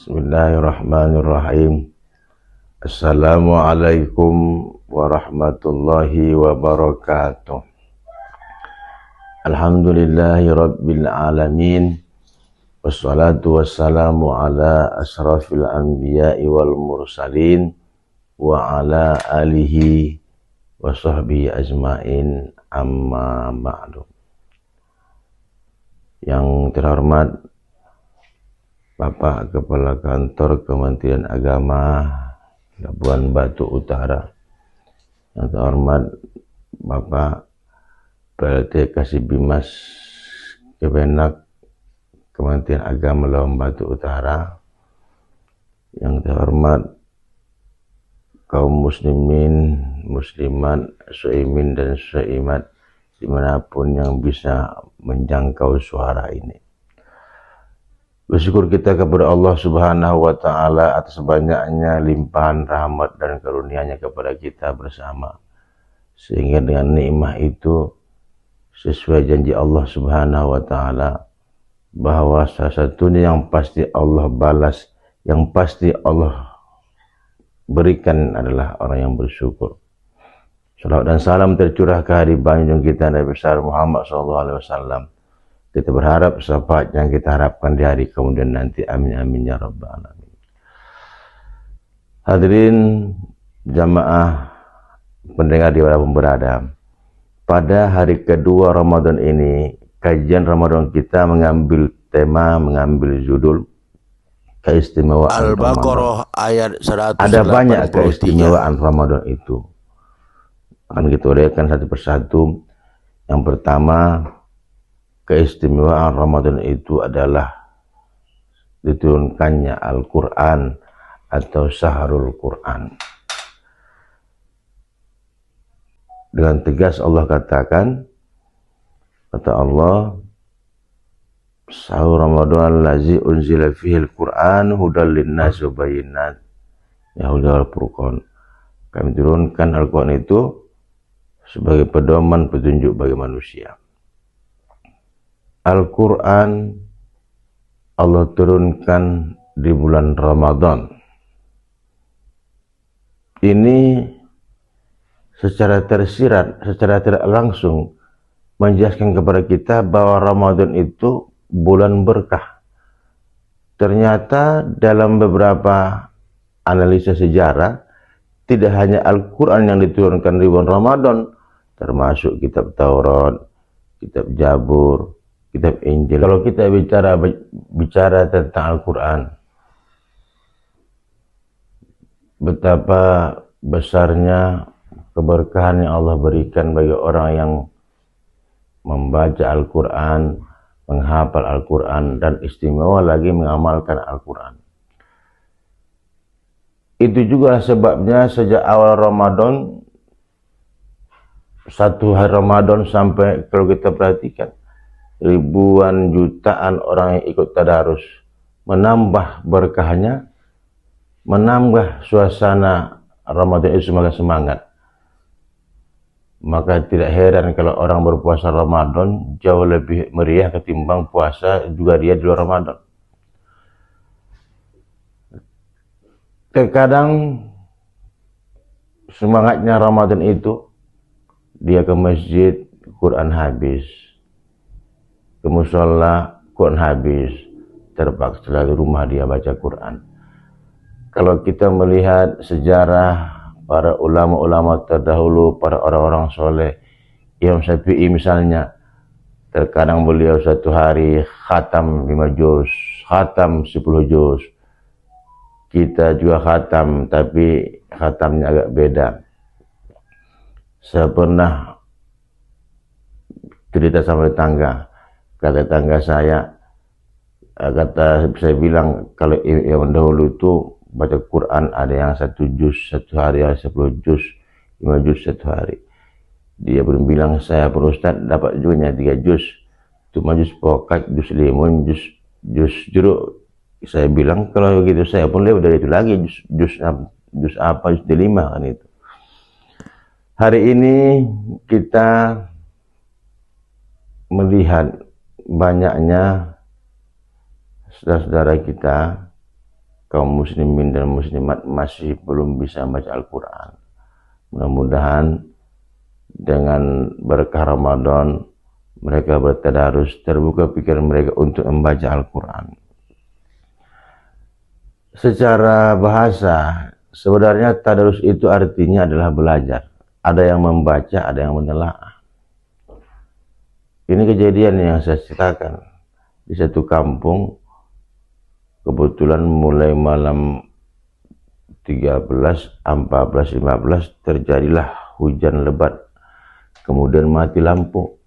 Bismillahirrahmanirrahim. Assalamualaikum warahmatullahi wabarakatuh. Alhamdulillahi rabbil alamin. Wassalatu wassalamu ala asrafil anbiya'i wal mursalin wa ala alihi wa sahbihi ajmain, amma ba'du. Yang terhormat Bapak Kepala Kantor Kementerian Agama Labuan Batu Utara, yang terhormat Bapak PLT Kasibimas Kemenak Kementerian Agama Labuan Batu Utara, yang terhormat kaum muslimin, muslimat, suimin dan suimat dimanapun yang bisa menjangkau suara ini. Bersyukur kita kepada Allah Subhanahu wa Ta'ala atas banyaknya limpahan rahmat dan karunia-Nya kepada kita bersama, sehingga dengan nikmat itu sesuai janji Allah Subhanahu wa Ta'ala bahwa salah satunya yang pasti Allah balas, yang pasti Allah berikan adalah orang yang bersyukur. Salawat dan salam tercurah ke hari junjungan kita Nabi besar Muhammad SAW. Kita berharap syafaat yang kita harapkan di hari kemudian nanti. Amin amin ya rabbal alamin. Hadirin jamaah pendengar dimanapun berada, pada hari kedua Ramadan ini, kajian Ramadan kita mengambil tema, mengambil judul keistimewaan Al-Baqarah ayat 183. Ada banyak keistimewaan Ramadan itu. Akan kita uraikan satu persatu. Yang pertama, keistimewaan Ramadan itu adalah diturunkannya Al-Quran atau Syahrul Quran. Dengan tegas Allah katakan, kata Allah, Syahrul Ramadan allazi unzila fihil Quran hudal linnas wa bayyinat ya hudal furqan. Kami turunkan Al-Quran itu sebagai pedoman petunjuk bagi manusia. Al-Quran Allah turunkan di bulan Ramadan. Ini secara tersirat, secara tidak langsung menjelaskan kepada kita bahwa Ramadan itu bulan berkah. Ternyata dalam beberapa analisa sejarah, tidak hanya Al-Quran yang diturunkan di bulan Ramadan, termasuk kitab Taurat, kitab Jabur, kitab Injil. Kalau kita bicara tentang Al-Quran, betapa besarnya keberkahan yang Allah berikan bagi orang yang membaca Al-Quran, menghafal Al-Quran, dan istimewa lagi mengamalkan Al-Quran. Itu juga sebabnya sejak awal Ramadan, satu hari Ramadan sampai, kalau kita perhatikan, ribuan jutaan orang yang ikut tadarus, menambah berkahnya, menambah suasana Ramadan itu semakin semangat. Maka tidak heran kalau orang berpuasa Ramadan jauh lebih meriah ketimbang puasa juga dia di luar Ramadan. Terkadang semangatnya Ramadan itu dia ke masjid, Quran habis, ke mushola, Quran habis, terpaksa di rumah dia baca Quran. Kalau kita melihat sejarah para ulama-ulama terdahulu, para orang-orang soleh, Imam Syafi'i misalnya, terkadang beliau satu hari khatam 5 juz, khatam 10 juz. Kita juga khatam, tapi khatamnya agak beda. Saya pernah cerita sama tetangga, kata tetangga saya bilang, kalau yang dahulu itu baca Quran ada yang 1 juz satu hari, ada 10 juz, 5 juz satu hari. Dia belum bilang, saya pun Ustaz dapat juga 3 juz, cuma juz pokat, juz limon, juz jeruk. Saya bilang, kalau begitu saya pun lebih dari itu lagi, juz apa, juz 5 kan itu. Hari ini kita melihat banyaknya saudara-saudara kita kaum muslimin dan muslimat masih belum bisa membaca Al-Quran. Mudah-mudahan dengan berkah Ramadan mereka bertadarus, terbuka pikiran mereka untuk membaca Al-Quran. Secara bahasa, sebenarnya tadarus itu artinya adalah belajar. Ada yang membaca, ada yang menelaah. Ini kejadian yang saya ceritakan. Di satu kampung, kebetulan mulai malam 13, 14, 15 terjadilah hujan lebat. Kemudian mati lampu.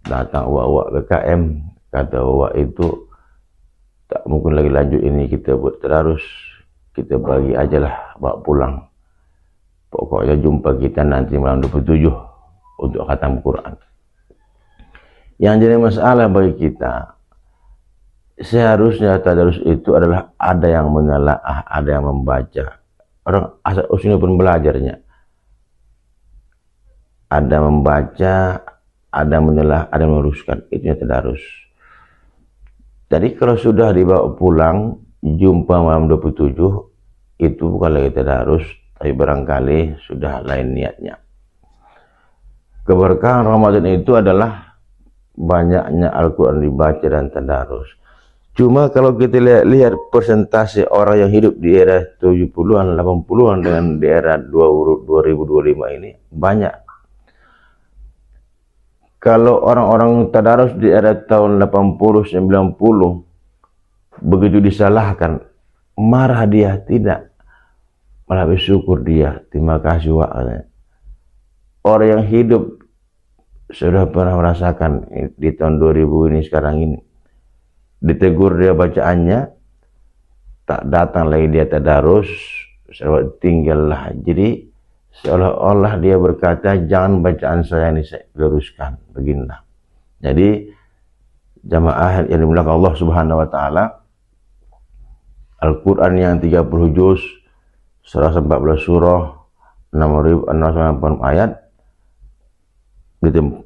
Datang uak-uak BKM. Kata uak itu, tak mungkin lagi lanjut ini, kita buat tadarus, kita bagi ajalah, bawa pulang. Pokoknya jumpa kita nanti malam 27 untuk khatam Quran. Yang jadi masalah bagi kita, seharusnya tadarus itu adalah ada yang menelaah, ada yang membaca. Orang asal usulnya pun belajarnya. Ada membaca, ada menelaah, ada meluruskan. Itu yang tadarus. Jadi kalau sudah dibawa pulang, jumpa malam 27, itu bukan lagi tadarus, tapi barangkali sudah lain niatnya. Keberkahan Ramadan itu adalah banyaknya Al-Quran dibaca dan tadarus. Cuma kalau kita lihat persentase orang yang hidup di era 70-an, 80-an dengan di era 2025 ini banyak. Kalau orang-orang tadarus di era tahun 80, 90, begitu disalahkan, marah dia, tidak. Malah bersyukur dia, terima kasih Wak. Orang yang hidup sudah pernah merasakan di tahun 2000 ini, sekarang ini. Ditegur dia bacaannya, tak datang lagi dia tadarus, tinggallah. Jadi seolah-olah dia berkata, jangan bacaan saya ini saya luruskan, beginilah. Jadi jamaah yang dimuliakan Allah Subhanahu wa taala, Al-Quran yang 30 juz, 114 surah, 6.680 ayat,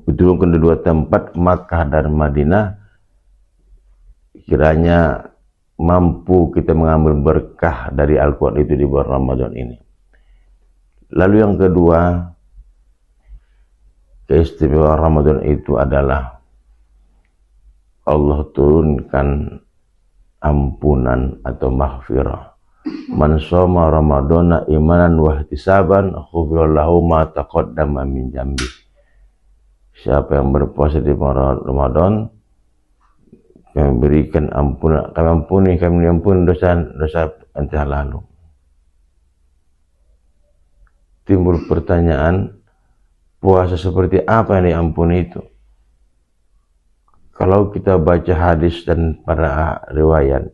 diturunkan di dua tempat, Makkah dan Madinah. Kiranya mampu kita mengambil berkah dari Al-Quran itu di bulan Ramadan ini. Lalu yang kedua, keistimewaan Ramadan itu adalah Allah turunkan ampunan atau maghfirah. Man shoma Ramadana imanan wa ihtisaban ghufira lahu ma taqaddama min dzambi. Siapa yang berpuasa di Ramadan, kami berikan ampunan, kami ampuni dosa yang telah lalu. Timbul pertanyaan, puasa seperti apa yang diampuni itu? Kalau kita baca hadis dan para riwayat,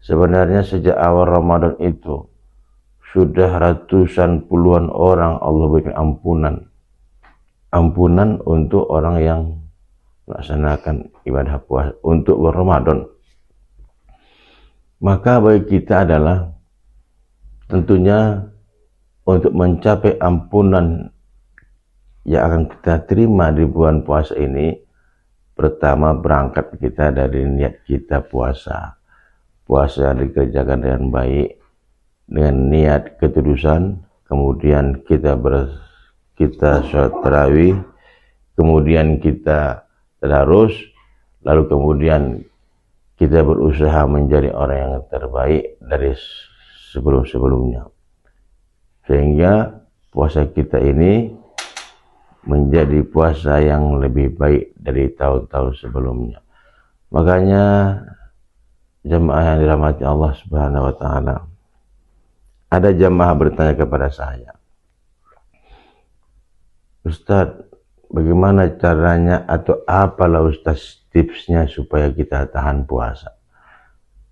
sebenarnya sejak awal Ramadan itu sudah ratusan puluhan orang Allah berikan ampunan. Ampunan untuk orang yang melaksanakan ibadah puasa untuk Ramadan. Maka bagi kita adalah tentunya untuk mencapai ampunan yang akan kita terima di bulan puasa ini, pertama berangkat kita dari niat kita puasa. Puasa yang dikerjakan dengan baik, dengan niat ketulusan, kemudian kita sholat tarawih, kemudian kita tadarus, lalu kemudian kita berusaha menjadi orang yang terbaik dari sebelum-sebelumnya. Sehingga puasa kita ini menjadi puasa yang lebih baik dari tahun-tahun sebelumnya. Makanya jemaah yang dirahmati Allah Subhanahu wa taala, ada jemaah bertanya kepada saya, Ustadz, bagaimana caranya atau apalah Ustadz tipsnya supaya kita tahan puasa?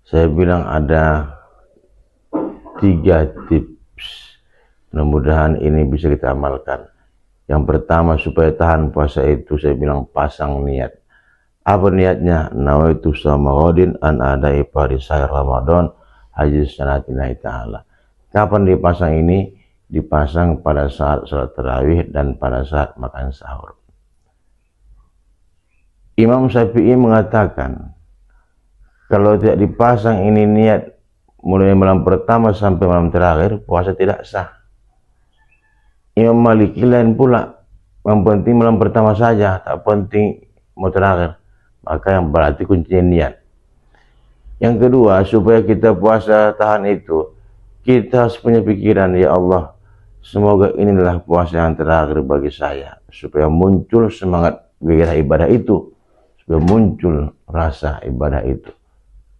Saya bilang ada 3 tips. Mudah-mudahan ini bisa kita amalkan. Yang pertama, supaya tahan puasa itu saya bilang pasang niat. Apa niatnya? Nawaitu shoma ghadin an adai farisai Ramadan haji sanatillahi ta'ala. Kapan dipasang ini? Dipasang pada saat salat tarawih dan pada saat makan sahur. Imam Syafi'i mengatakan, kalau tidak dipasang ini niat mulai malam pertama sampai malam terakhir, puasa tidak sah. Imam Maliki lain pula, yang penting malam pertama saja, tak penting mau terakhir. Maka yang berarti kuncinya niat. Yang kedua, supaya kita puasa tahan itu, kita harus punya pikiran, ya Allah, semoga inilah puasa yang terakhir bagi saya, supaya muncul semangat gairah ibadah itu, supaya muncul rasa ibadah itu,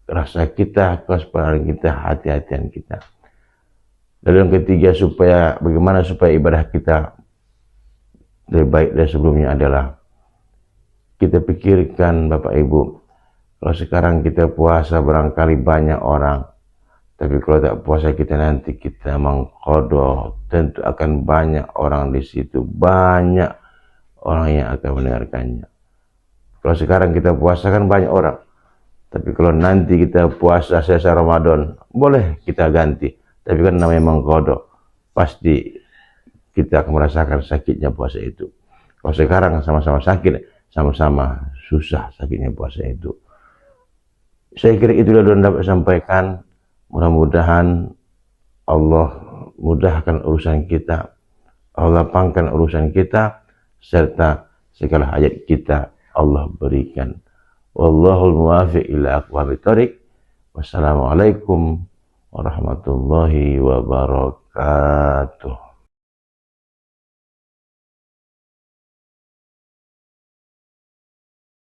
rasa kita, kewaspadaan kita, hati-hatian kita. Lalu yang ketiga, bagaimana supaya ibadah kita lebih baik dari sebelumnya adalah kita pikirkan, Bapak Ibu, kalau sekarang kita puasa barangkali banyak orang, tapi kalau tak puasa kita nanti kita mengqadha, tentu akan banyak orang di situ, banyak orang yang akan mendengarkannya. Kalau sekarang kita puasa kan banyak orang, tapi kalau nanti kita puasa selesai Ramadan, boleh kita ganti, tapi kan namanya mengqadha, pasti kita akan merasakan sakitnya puasa itu. Kalau sekarang sama-sama sakit, sama-sama susah sakitnya puasa itu. Saya kira itulah yang dapat sampaikan. Mudah-mudahan Allah mudahkan urusan kita, Allah lapangkan urusan kita, serta segala hajat kita Allah berikan. Wallahul muwaffiq ila aqwamit thoriq. Wassalamualaikum warahmatullahi wabarakatuh.